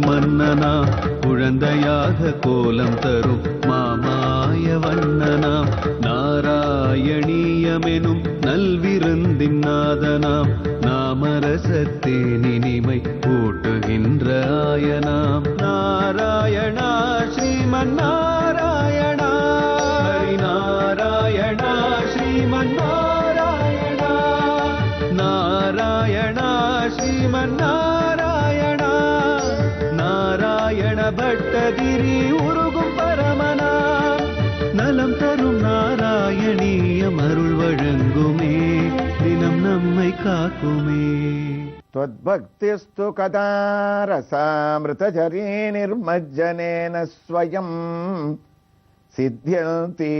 மன்னனாம் குழந்தையாக கோலம் தரும் மாமாய வண்ணனாம் நாராயணீயமெனும் நல்விருந்தின் நாதனாம் நாமரசத்தேன் இனிமை கூட்டுகின்ற ஆயனாம் நாராயணா ஸ்ரீமன் நாராயணா ஹரிநாராயணா ஸ்ரீமன் நாராயணா நாராயணா ஸ்ரீமன் நாராயணா நாராயண பட்டதிரி உருகும் பரமனா நலம் தரும் நாராயணீயம் அருள் வழங்குமே தினம் நம்மை காக்குமே. त्वद्भक्तिस्तु कदा रसामृतझरी निर्मज्जनेन स्वयं सिद्ध्यन्ति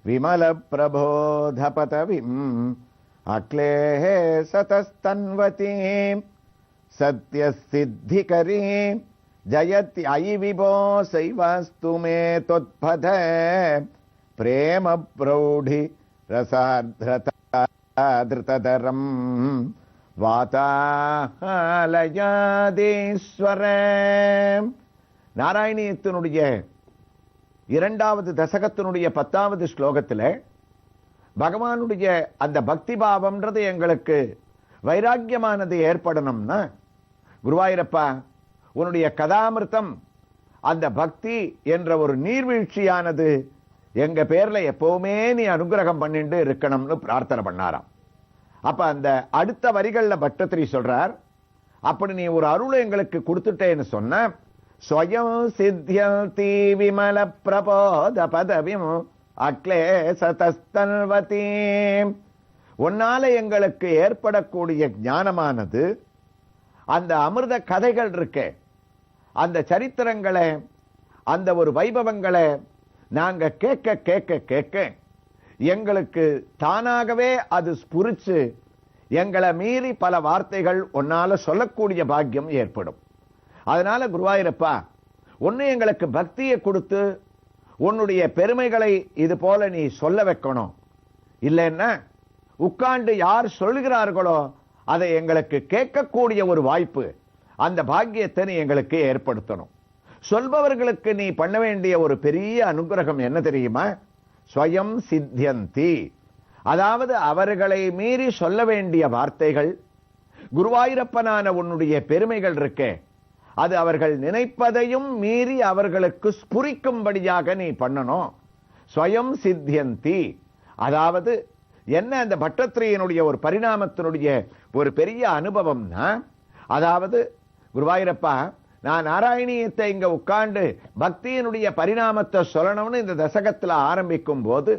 विमलप्रबोधपदवीम् अक्लेः सतस्तन्वतीं सत्यसिद्धिकरीं जयत्ययि विभो सैवास्तु मे त्वत्पद प्रेमप्रौढि रसार्द्रतधरम् வாதாலயாதீஸ்வர. நாராயணியத்தினுடைய இரண்டாவது தசகத்தினுடைய 10வது ஸ்லோகத்தில் பகவானுடைய அந்த பக்தி பாவம்ன்றது எங்களுக்கு வைராக்கியமானது ஏற்படணும்னா குருவாயூரப்பா உன்னுடைய கதாமிருத்தம் அந்த பக்தி என்ற ஒரு நீர்வீழ்ச்சியானது எங்க பேர்ல எப்பவுமே நீ அனுகிரகம் பண்ணிட்டு இருக்கணும்னு பிரார்த்தனை பண்ணாராம். அப்ப அந்த அடுத்த வரிகள்ல பட்டத்திரி சொல்றார், அப்படி நீ ஒரு அருளை எங்களுக்கு கொடுத்துட்டேன்னு சொன்ன ஸ்வயம் சித்யந்தி விமல பிரபோத பதவிம் அக்லேசதஸ்தன்வதீம். உன்னால எங்களுக்கு ஏற்படக்கூடிய ஞானமானது அந்த அமிர்த கதைகள் இருக்கே, அந்த சரித்திரங்களை, அந்த ஒரு வைபவங்களை நாங்க கேட்க கேட்க கேட்க எங்களுக்கு தானாகவே அது ஸ்புரிச்சு எங்களை மீறி பல வார்த்தைகள் உன்னால சொல்லக்கூடிய பாக்கியம் ஏற்படும். அதனால குருவாயூரப்பா ஒன்னு எங்களுக்கு பக்தியை கொடுத்து உன்னுடைய பெருமைகளை இது போல நீ சொல்ல வைக்கணும். இல்லைன்னா உட்கார்ந்து யார் சொல்கிறார்களோ அதை எங்களுக்கு கேட்கக்கூடிய ஒரு வாய்ப்பு, அந்த பாக்கியத்தை நீ எங்களுக்கு ஏற்படுத்தணும். சொல்பவர்களுக்கு நீ பண்ண வேண்டிய ஒரு பெரிய அனுகிரகம் என்ன தெரியுமா? ஸ்வயம் சித்தியந்தி, அதாவது அவர்களை மீறி சொல்ல வேண்டிய வார்த்தைகள், குருவாயூரப்பனான உன்னுடைய பெருமைகள் இருக்கே, அது அவர்கள் நினைப்பதையும் மீறி அவர்களுக்கு ஸ்புரிக்கும்படியாக நீ பண்ணணும். ஸ்வயம் சித்தியந்தி, அதாவது என்ன, அந்த பட்டத்திரியினுடைய ஒரு பரிணாமத்தினுடைய ஒரு பெரிய அனுபவம்னா, அதாவது குருவாயூரப்பா நான் நாராயணியத்தை இங்க உட்கார்ந்து பக்தியினுடைய பரிணாமத்தை சொல்லணும்னு இந்த தசகத்துல ஆரம்பிக்கும் போது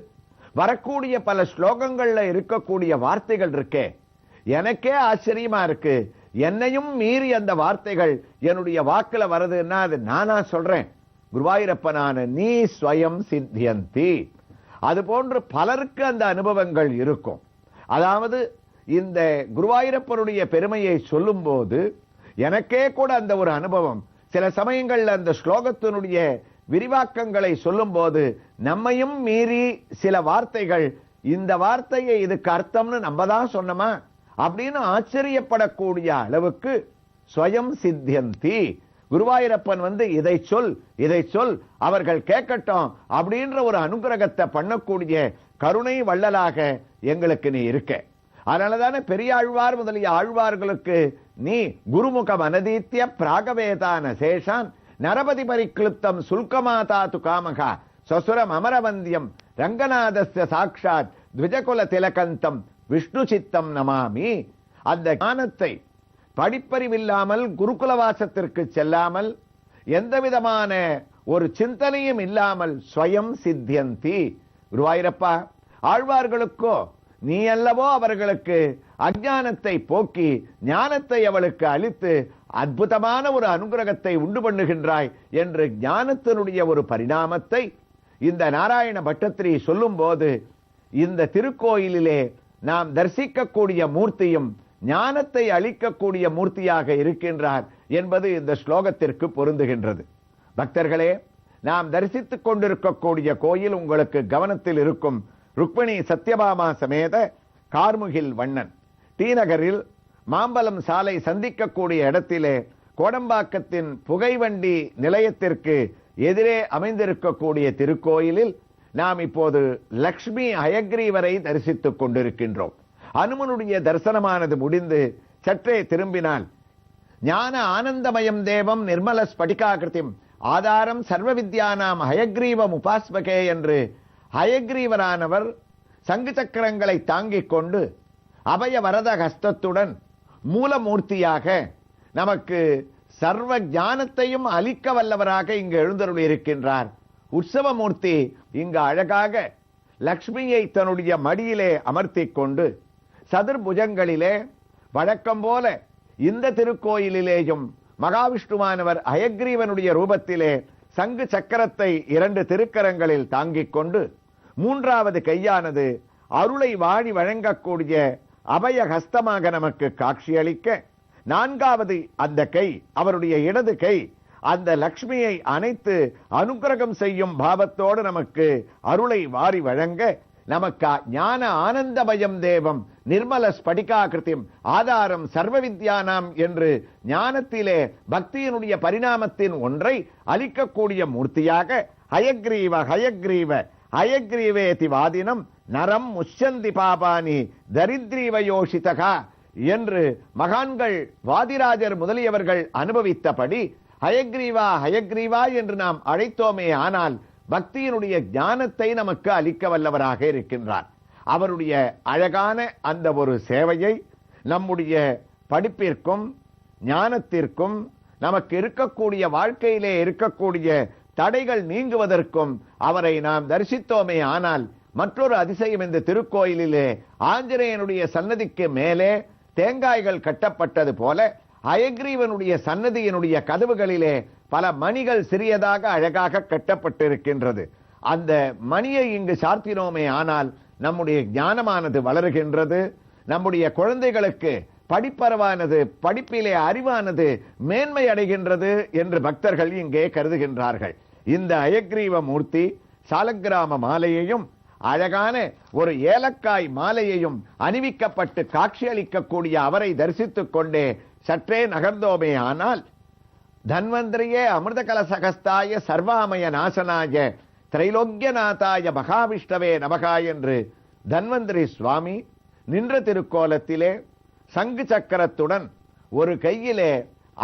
வரக்கூடிய பல ஸ்லோகங்கள்ல இருக்கக்கூடிய வார்த்தைகள் இருக்கே, எனக்கே ஆச்சரியமா இருக்கு. என்னையும் மீறி அந்த வார்த்தைகள் என்னுடைய வாக்குல வருதுன்னா அது நானா சொல்றேன், குருவாயூரப்பனான நீ ஸ்வயம் சித்தியந்தி. அது போன்று பலருக்கு அந்த அனுபவங்கள் இருக்கும். அதாவது இந்த குருவாயூரப்பனுடைய பெருமையை சொல்லும் போது எனக்கே கூட அந்த ஒரு அனுபவம், சில சமயங்கள்ல அந்த ஸ்லோகத்தினுடைய விரிவாக்கங்களை சொல்லும் போது நம்மையும் மீறி சில வார்த்தைகள், இந்த வார்த்தையை இதுக்கு அர்த்தம்னு நம்ம தான் சொன்னோமா அப்படின்னு ஆச்சரியப்படக்கூடிய அளவுக்கு ஸ்வயம் சித்தியந்தி. குருவாயூரப்பன் இதை சொல் இதை சொல் அவர்கள் கேட்கட்டும் அப்படின்ற ஒரு அனுகிரகத்தை பண்ணக்கூடிய கருணை வள்ளலாக எங்களுக்கு நீ இருக்க. அதனாலதானே பெரியாழ்வார் முதலிய ஆழ்வார்களுக்கு நீ குருமுகம் அனதீத்திய பிராகவேதான சேஷான் நரபதி பரிக்ளுப்தம் சுல்கமாதாத்து காமகா சசுரம் அமரவந்தியம் ரங்கநாதஸ்ய சாட்சாத் த்விஜகுல திலகந்தம் விஷ்ணு சித்தம் நமாமி. அந்த ஞானத்தை படிப்பறிவில்லாமல் குருகுலவாசத்திற்கு செல்லாமல் எந்த விதமான ஒரு சிந்தனையும் இல்லாமல் ஸ்வயம் சித்தியந்தி. குருவாயூரப்பா ஆழ்வார்களுக்கோ நீ அல்லவோ அவர்களுக்கு அஞ்ஞானத்தை போக்கி ஞானத்தை அவளுக்கு அளித்து அற்புதமான ஒரு அனுகிரகத்தை உண்டு பண்ணுகின்றாய் என்று ஞானத்தினுடைய ஒரு பரிணாமத்தை இந்த நாராயண பட்டத்திரி சொல்லும் போது இந்த திருக்கோயிலிலே நாம் தரிசிக்கக்கூடிய மூர்த்தியும் ஞானத்தை அளிக்கக்கூடிய மூர்த்தியாக இருக்கின்றார் என்பது இந்த ஸ்லோகத்திற்கு பொருந்துகின்றது. பக்தர்களே, நாம் தரிசித்துக் கொண்டிருக்கக்கூடிய கோயில் உங்களுக்கு கவனத்தில் இருக்கும் ருக்மிணி சத்யபாமா சமேத கார்முகில் வண்ணன் டி நகரில் மாம்பலம் சாலை சந்திக்கக்கூடிய இடத்திலே கோடம்பாக்கத்தின் புகைவண்டி நிலையத்திற்கு எதிரே அமைந்திருக்கக்கூடிய திருக்கோயிலில் நாம் இப்போது லக்ஷ்மி ஹயக்ரீவரை தரிசித்துக் கொண்டிருக்கின்றோம். அனுமனுடைய தரிசனமானது முடிந்து சற்றே திரும்பினால் ஞான ஆனந்தமயம் தேவம் நிர்மல ஸ்படிகாகிருதிம் ஆதாரம் சர்வ வித்யானாம் ஹயக்ரீவம் உபாஸ்மகே என்று ஹயக்ரீவரானவர் சங்கு சக்கரங்களை தாங்கிக் கொண்டு அபய வரத ஹஸ்தத்துடன் மூலமூர்த்தியாக நமக்கு சர்வ ஞானத்தையும் அளிக்க வல்லவராக இங்கு எழுந்தருளி இருக்கின்றார். உற்சவமூர்த்தி இங்கு அழகாக லக்ஷ்மியை தன்னுடைய மடியிலே அமர்த்திக் கொண்டு சதுர்புஜங்களிலே வழக்கம் போல இந்த திருக்கோயிலிலேயும் மகாவிஷ்ணுவானவர் ஹயக்ரீவனுடைய ரூபத்திலே சங்கு சக்கரத்தை 2 திருக்கரங்களில் தாங்கிக் கொண்டு மூன்றாவது கையானது அருளை வாழி வழங்கக்கூடிய அபய ஹஸ்தமாக நமக்கு காட்சியளிக்க, நான்காவது அந்த கை அவருடைய இடது கை அந்த லக்ஷ்மியை அணைத்து அனுக்கிரகம் செய்யும் பாவத்தோடு நமக்கு அருளை வாரி வழங்க, நமக்கு ஞான ஆனந்தமயம் தேவம் நிர்மல ஸ்படிகாகிருதிம் ஆதாரம் சர்வ வித்யானாம் என்று ஞானத்திலே பக்தியினுடைய பரிணாமத்தின் ஒன்றை அளிக்கக்கூடிய மூர்த்தியாக ஹயக்ரீவ ஹயக்ரீவ ஹயக்ரீவேதி வாதினம் நரம் முஷ்யந்தி பாபானி தரித்ரீவயோஷிதகா என்று மகான்கள் வாதிராஜர் முதலியவர்கள் அனுபவித்தபடி ஹயக்ரீவா ஹயக்ரீவா என்று நாம் அழைத்தோமே ஆனால் பக்தியினுடைய ஞானத்தை நமக்கு அளிக்க வல்லவராக இருக்கின்றார். அவருடைய அழகான அந்த ஒரு சேவையை நம்முடைய படிப்பிற்கும் ஞானத்திற்கும் நமக்கு இருக்கக்கூடிய வாழ்க்கையிலே இருக்கக்கூடிய தடைகள் நீங்குவதற்கும் அவரை நாம் தரிசித்தோமே ஆனால் மற்றொரு அதிசயம் இந்த திருக்கோயிலிலே ஆஞ்சநேயனுடைய சன்னதிக்கு மேலே தேங்காய்கள் கட்டப்பட்டது போல ஹயக்ரீவனுடைய சன்னதியினுடைய கதவுகளிலே பல மணிகள் சிறியதாக அழகாக கட்டப்பட்டிருக்கின்றது. அந்த மணியை இங்கு சார்த்தினோமே ஆனால் நம்முடைய ஞானமானது வளருகின்றது. நம்முடைய குழந்தைகளுக்கு படிப்பறவானது, படிப்பிலே அறிவானது மேன்மை அடைகின்றது என்று பக்தர்கள் இங்கே கருதுகின்றார்கள். இந்த ஹயக்ரீவ மூர்த்தி சாலக்கிராம மாலையையும் அழகான ஒரு ஏலக்காய் மாலையையும் அணிவிக்கப்பட்டு காட்சியளிக்கக்கூடிய அவரை தரிசித்துக் கொண்டே சற்றே நகர்ந்தோமே ஆனால் தன்வந்திரியே அமிர்த கலசகஸ்தாய சர்வாமய நாசனாய திரைலோக்கியநாதாய மகாவிஷ்ணவே நமகா என்று தன்வந்திரி சுவாமி நின்ற திருக்கோலத்திலே சங்கு சக்கரத்துடன் ஒரு கையிலே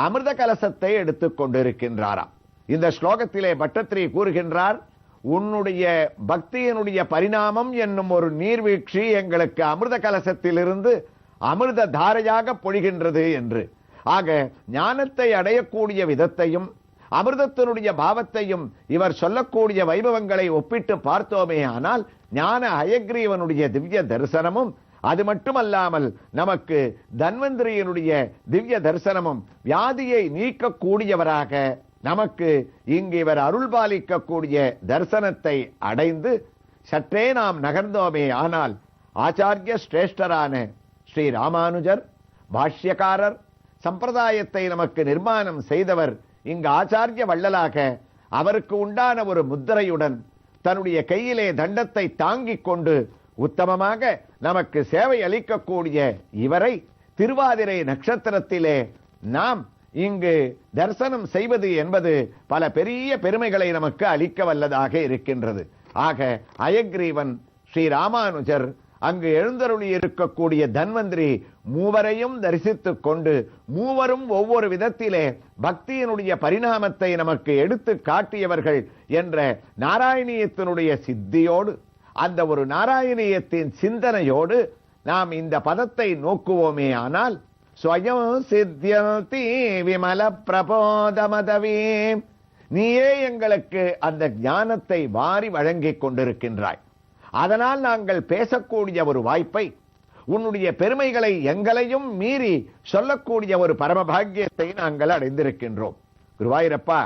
அமிர்த கலசத்தை எடுத்துக் கொண்டிருக்கின்றாராம். இந்த ஸ்லோகத்திலே பட்டத்திரி கூறுகின்றார், உன்னுடைய பக்தியினுடைய பரிணாமம் என்னும் ஒரு நீர்வீழ்ச்சி எங்களுக்கு அமிர்த கலசத்திலிருந்து அமிர்த தாரையாக பொழிகின்றது என்று. ஆக ஞானத்தை அடையக்கூடிய விதத்தையும் அமிர்தத்தினுடைய பாவத்தையும் இவர் சொல்லக்கூடிய வைபவங்களை ஒப்பிட்டு பார்த்தோமே ஆனால் ஞான ஹயக்ரீவனுடைய திவ்ய தரிசனமும் அது மட்டுமல்லாமல் நமக்கு தன்வந்திரியினுடைய திவ்ய தரிசனமும் வியாதியை நீக்கக்கூடியவராக நமக்கு இங்கு இவர் அருள்பாலிக்கக்கூடிய தரிசனத்தை அடைந்து சற்றே நாம் நகர்ந்தோமே ஆனால் ஆச்சாரிய சிரேஷ்டரான ஸ்ரீ ராமானுஜர் பாஷ்யக்காரர் சம்பிரதாயத்தை நமக்கு நிர்மாணம் செய்தவர் இங்கு ஆச்சாரிய வள்ளலாக அவருக்கு உண்டான ஒரு முத்திரையுடன் தன்னுடைய கையிலே தண்டத்தை தாங்கிக் கொண்டு உத்தமமாக நமக்கு சேவை அளிக்கக்கூடிய இவரை திருவாதிரை நட்சத்திரத்திலே நாம் இங்கு தரிசனம் செய்வது என்பது பல பெரிய பெருமைகளை நமக்கு அளிக்க வல்லதாக இருக்கின்றது. ஆக ஹயக்ரீவன், ஸ்ரீ ராமானுஜர், அங்கு எழுந்தருளி இருக்கக்கூடிய தன்வந்திரி மூவரையும் தரிசித்துக் கொண்டு மூவரும் ஒவ்வொரு விதத்திலே பக்தியினுடைய பரிணாமத்தை நமக்கு எடுத்து காட்டியவர்கள் என்ற நாராயணியத்தினுடைய சித்தியோடு, அந்த ஒரு நாராயணியத்தின் சிந்தனையோடு நாம் இந்த பதத்தை நோக்குவோமே ஆனால் ஸ்வயம் சித்யந்தி விமல பிரபோதமதவே, நீயே எங்களுக்கு அந்த ஞானத்தை வாரி வழங்கிக் கொண்டிருக்கின்றாய். அதனால் நாங்கள் பேசக்கூடிய ஒரு வாய்ப்பை, உன்னுடைய பெருமைகளை எங்களையும் மீறி சொல்லக்கூடிய ஒரு பரமபாகியத்தை நாங்கள் அடைந்திருக்கின்றோம். குருவாயூரப்பா,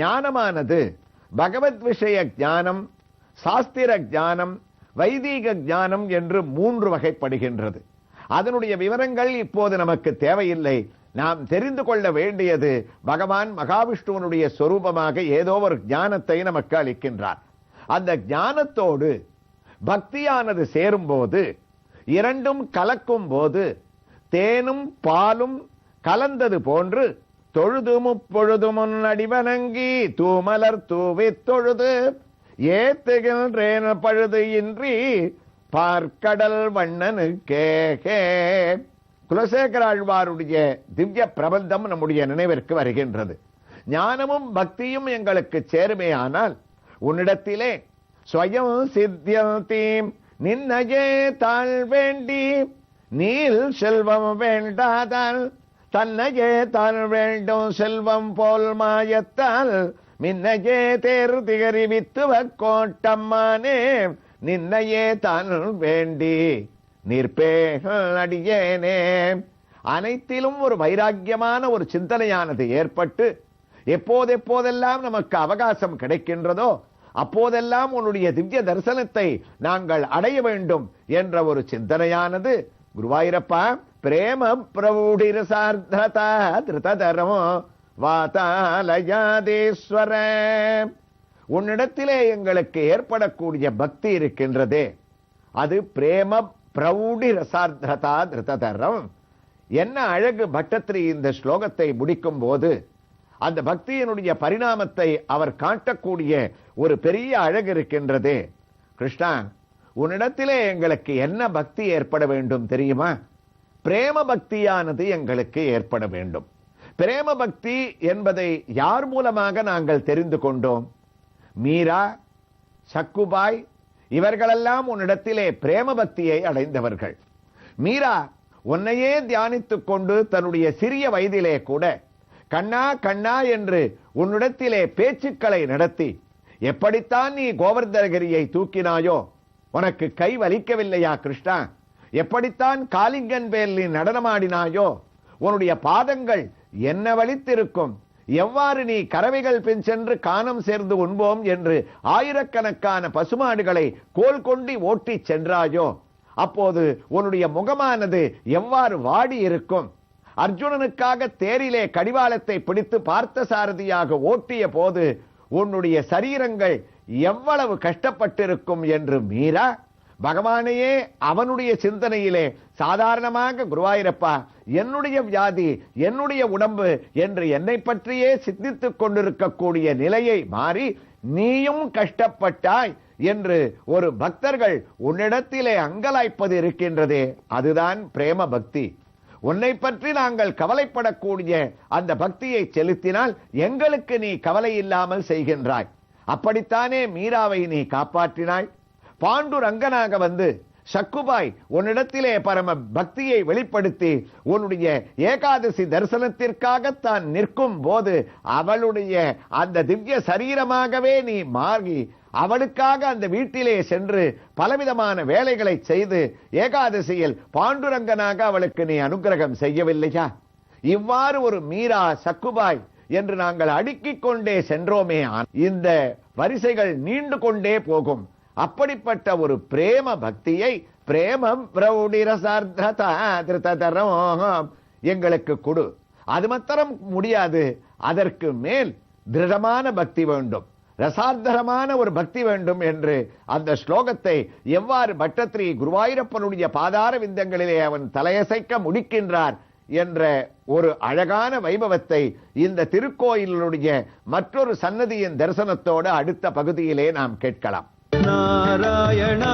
ஞானமானது பகவத் விஷய ஞானம், சாஸ்திர ஞானம், வைதீக ஞானம் என்று 3 வகைப்படுகின்றது. அதனுடைய விவரங்கள் இப்போது நமக்கு தேவையில்லை. நாம் தெரிந்து கொள்ள வேண்டியது பகவான் மகாவிஷ்ணுவனுடைய சொரூபமாக ஏதோ ஒரு ஞானத்தை நமக்கு அளிக்கின்றார். அந்த ஞானத்தோடு பக்தியானது சேரும் போது, இரண்டும் கலக்கும் போது தேனும் பாலும் கலந்தது போன்று தொழுது முப்பொழுது முன்னடி வணங்கி தூமலர் தூவித் தொழுது ஏத்துகின்றேன் பழுது இன்றி பார்க்கடல் வண்ணனுக்கே. குலசேகர ஆழ்வாருடைய திவ்ய பிரபந்தம் நம்முடைய நினைவிற்கு வருகின்றது. ஞானமும் பக்தியும் எங்களுக்கு சேருமேயானால் உன்னிடத்திலே ஸ்வயம் சித்தியந்தீம் நின்னையே தாழ் வேண்டி நீல் செல்வம் வேண்டாதால் தன்னையே தாழ் வேண்டும் செல்வம் போல் மாயத்தால் மின்னையே தேர் திகரி வித்துவ கோட்டம்மானே நின்னையே தான் வேண்டி நிற்பேகள் அடியேனே. அனைத்திலும் ஒரு வைராக்கியமான ஒரு சிந்தனையானது ஏற்பட்டு எப்போதெல்லாம் நமக்கு அவகாசம் கிடைக்கின்றதோ அப்போதெல்லாம் உன்னுடைய திவ்ய தரிசனத்தை நாங்கள் அடைய வேண்டும் என்ற ஒரு சிந்தனையானது குருவாயூரப்பா பிரேம பிரௌಢிரசார்த்ததா திருததரமோ வாதாலயாதீஸ்வர உன்னிடத்திலே எங்களுக்கு ஏற்படக்கூடிய பக்தி இருக்கின்றதே அது பிரேம பிரௌಢி ரசார்த்ததா திருததரம். என்ன அழகு! பட்டத்திரி இந்த ஸ்லோகத்தை முடிக்கும் போது அந்த பக்தியினுடைய பரிணாமத்தை அவர் காட்டக்கூடிய ஒரு பெரிய அழகு இருக்கின்றதே. கிருஷ்ணா, உன்னிடத்திலே எங்களுக்கு என்ன பக்தி ஏற்பட வேண்டும் தெரியுமா? பிரேம பக்தியானது எங்களுக்கு ஏற்பட வேண்டும். பிரேம பக்தி என்பதை யார் மூலமாக நாங்கள் தெரிந்து கொண்டோம்? மீரா, சக்குபாய் இவர்களெல்லாம் உன்னிடத்திலே பிரேம பக்தியை அடைந்தவர்கள். மீரா உன்னையே தியானித்துக் கொண்டு தன்னுடைய சிறிய வயதிலே கூட கண்ணா கண்ணா என்று உன்னிடத்திலே பேச்சுக்களை நடத்தி, எப்படித்தான் நீ கோவர்தனகிரியை தூக்கினாயோ உனக்கு கை வலிக்கவில்லையா கிருஷ்ணா? எப்படித்தான் காளிங்கன் பேரில் நீ நடனமாடினாயோ உன்னுடைய பாதங்கள் என்ன வலித்திருக்கும்? எவ்வாறு நீ கறவைகள் பின் சென்று காணம் சேர்ந்து உண்போம் என்று ஆயிரக்கணக்கான பசுமாடுகளை கோல் கொண்டு ஓட்டி சென்றாயோ அப்போது உன்னுடைய முகமானது எவ்வாறு வாடி இருக்கும்? அர்ஜுனனுக்காக தேரிலே கடிவாளத்தை பிடித்து பார்த்த சாரதியாக ஓட்டிய போது உன்னுடைய சரீரங்கள் எவ்வளவு கஷ்டப்பட்டிருக்கும் என்று மீரா பகவானையே அவனுடைய சிந்தனையிலே சாதாரணமாக குருவாயூரப்பா என்னுடைய வியாதி என்னுடைய உடம்பு என்று என்னை பற்றியே சிந்தித்துக் கொண்டிருக்கக்கூடிய நிலையை மாறி நீயும் கஷ்டப்பட்டாய் என்று ஒரு பக்தர்கள் உன்னிடத்திலே அங்கலாய்ப்பது இருக்கின்றதே அதுதான் பிரேம பக்தி. உன்னை பற்றி நாங்கள் கவலைப்படக்கூடிய அந்த பக்தியை செலுத்தினால் எங்களுக்கு நீ கவலை இல்லாமல் செய்கின்றாய். அப்படித்தானே மீராவை நீ காப்பாற்றினாய். பாண்டுரங்கனாக வந்து சக்குபாய் உன்னிடத்திலே பரம பக்தியை வெளிப்படுத்தி உன்னுடைய ஏகாதசி தரிசனத்திற்காக தான் நிற்கும் போது அவளுடைய அந்த திவ்ய சரீரமாகவே நீ மாறி அவளுக்காக அந்த வீட்டிலே சென்று பலவிதமான வேலைகளை செய்து ஏகாதசியில் பாண்டுரங்கனாக அவளுக்கு நீ அனுகிரகம் செய்யவில்லையா? இவ்வாறு ஒரு மீரா சக்குபாய் என்று நாங்கள் அடுக்கிக் கொண்டே சென்றோமே இந்த வரிசைகள் நீண்டு கொண்டே போகும். அப்படிப்பட்ட ஒரு பிரேம பக்தியை பிரேமம் பிரௌಢிரசார்த்ததரம் எங்களுக்கு கொடு. அது மாத்திரம் முடியாது, அதற்கு மேல் திருடமான பக்தி வேண்டும், ரசார்த்தரமான ஒரு பக்தி வேண்டும் என்று அந்த ஸ்லோகத்தை எவ்வாறு பட்டத்திரி குருவாயூரப்பனுடைய பாதார விந்தங்களிலே அவன் தலையசைக்க முடிக்கின்றார் என்ற ஒரு அழகான வைபவத்தை இந்த திருக்கோயிலுடைய மற்றொரு சன்னதியின் தரிசனத்தோடு அடுத்த பகுதியிலே நாம் கேட்கலாம். நாராயணா.